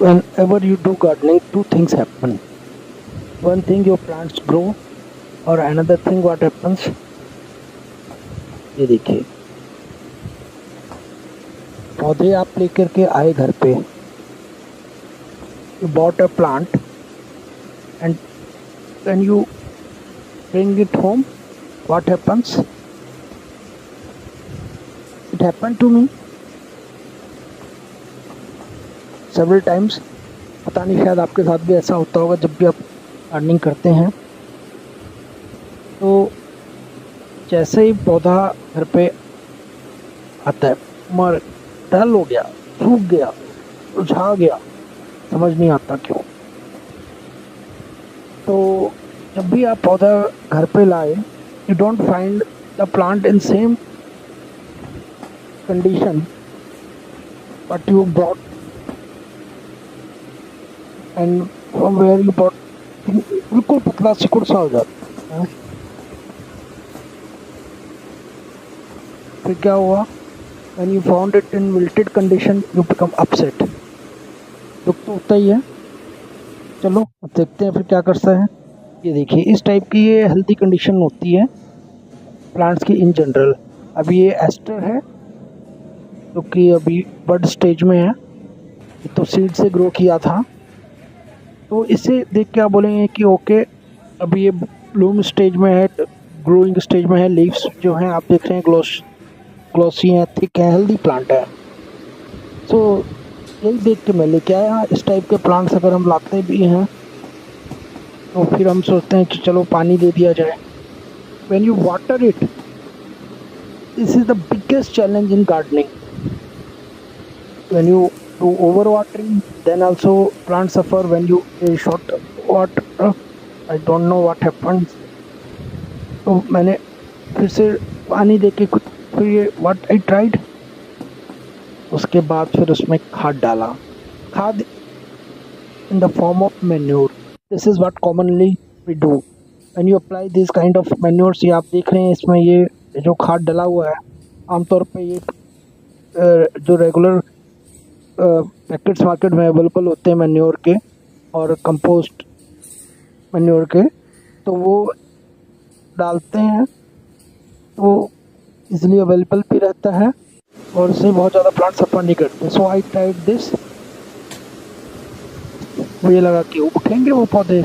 Whenever you do gardening, two things happen. One thing, your plants grow, और another thing what happens, ये देखिए पौधे आप लेकर के आए घर पे, you bought a plant and when you bring it home, what happens? It happened to me several times. पता नहीं शायद आपके साथ भी ऐसा होता होगा जब भी आप गार्डनिंग करते हैं। तो जैसे ही पौधा घर पे आता है, मर डल हो गया, सूख गया, मुरझा गया, समझ नहीं आता क्यों। तो जब भी आप पौधा घर पे लाए, you don't find the plant in same condition but you brought and from where you brought, बिल्कुल पतला सिकुड़ सा हो जाता है। फिर क्या हुआ? When you found it in wilted condition, you become upset. दुख तो होता ही है। चलो अब देखते हैं फिर क्या करता है। ये देखिए इस टाइप की ये हेल्दी कंडीशन होती है प्लांट्स की इन जनरल। अभी ये एस्टर है जो कि अभी बड स्टेज में है, तो सीड से ग्रो किया था। तो इसे देख के आप बोलेंगे कि ओके अभी ये ब्लूम स्टेज में है, ग्रोइंग स्टेज में है, लीव्स जो हैं आप देख रहे हैं ग्लॉसी है, थिक है, हेल्दी प्लांट है। सो यही देख के मैं लेके आया। इस टाइप के प्लांट्स अगर हम लाते भी हैं तो फिर हम सोचते हैं कि चलो पानी दे दिया जाए। When you water it, this is the biggest challenge in gardening. When you do over watering, then also plant suffer. When you short water, I don't know what happens. तो मैंने फिर से पानी दे के कुछ, फिर ये व्हाट आई ट्राइड, उसके बाद फिर उसमें खाद डाला। खाद in the form of manure. This is what commonly we do when you apply this kind of manures. ये आप देख रहे हैं इसमें ये जो खाद डला हुआ है, आमतौर पे ये जो रेगुलर पैकेट्स मार्केट में अवेलेबल होते हैं मैन्योर के और कंपोस्ट मैन्योर के, तो वो डालते हैं तो इजीली अवेलेबल भी रहता है और इससे बहुत ज़्यादा प्लांट सफर नहीं करते। सो आई ट्राइड दिस। मुझे लगा कि उठेंगे वो पौधे,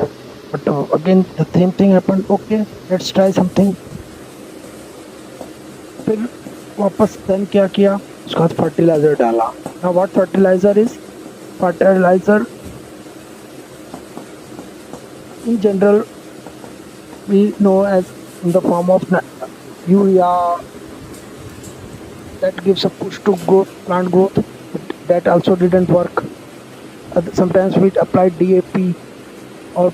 but again the same thing happened. Okay let's try something. फिर वापस देन क्या किया, उसके बाद फर्टिलाइज़र डाला। Now what fertiliser is? Fertiliser in general we know as in the form of urea that gives a push to growth, plant growth, but that also didn't work. Sometimes we applied DAP or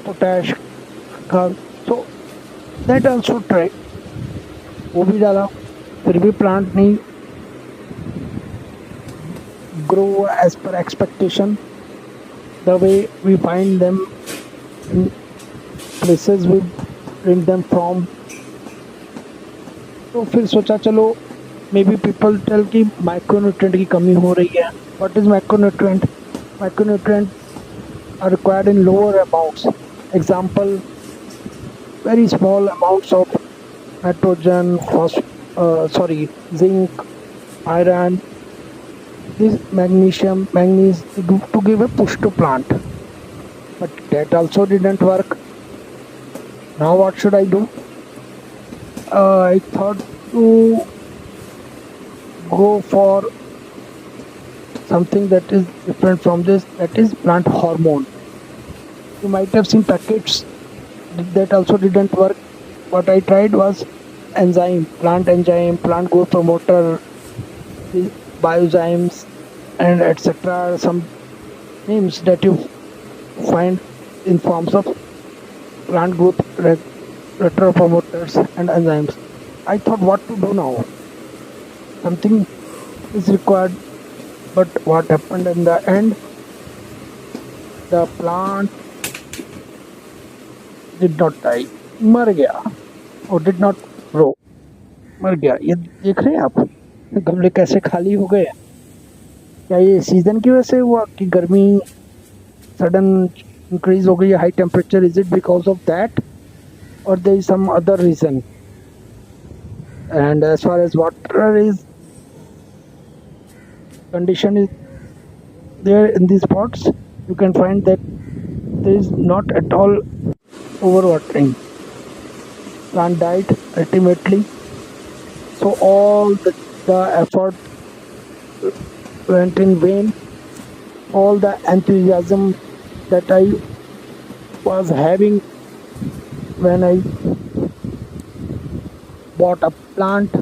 potash खाद, so that also tried, वो भी डाला, फिर भी plant नहीं grow as per expectation the way we find them in places we bring them from. तो फिर सोचा चलो मे बी पीपल टेल कि माइक्रोन्यूट्रिएंट की कमी हो रही है। What is micronutrient? Micronutrient are required in lower amounts. Example, very small amounts of nitrogen, zinc, iron, this magnesium, manganese to give a push to plant, but that also didn't work. Now what should I do? I thought to go for something that is different from this, that is plant hormone. You might have seen packets, that also didn't work. What I tried was enzyme, plant growth promoter, biozymes and etc. some names that you find in forms of plant growth retro promoters and enzymes. I thought what to do now, something is required, but what happened in the end, the plant did not die, मर गया, or did not grow, मर गया। ये देख रहे हैं आप गमले कैसे खाली हो गए। क्या ये सीजन की वजह से हुआ कि गर्मी सडन इंक्रीज हो गई है, high temperature? Is it because of that or there is some other reason? And as far as water is condition is there in these pots, you can find that there is not at all overwatering. Plant died ultimately, so all the effort went in vain. All the enthusiasm that I was having when I bought a plant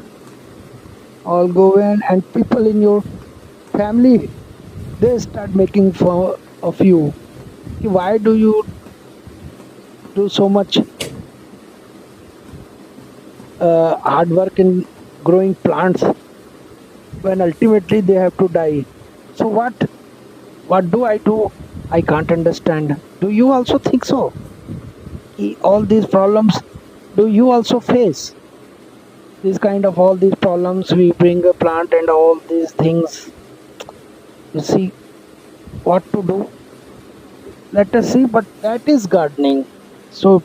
all go in, and people in your family, they start making fun of you. Why do you do so much hard work in growing plants when ultimately they have to die? So what do I do? I can't understand. Do you also think so? All these problems, do you also face this kind of all these problems? We bring a plant and all these things. You see what to do. Let us see, but that is gardening. So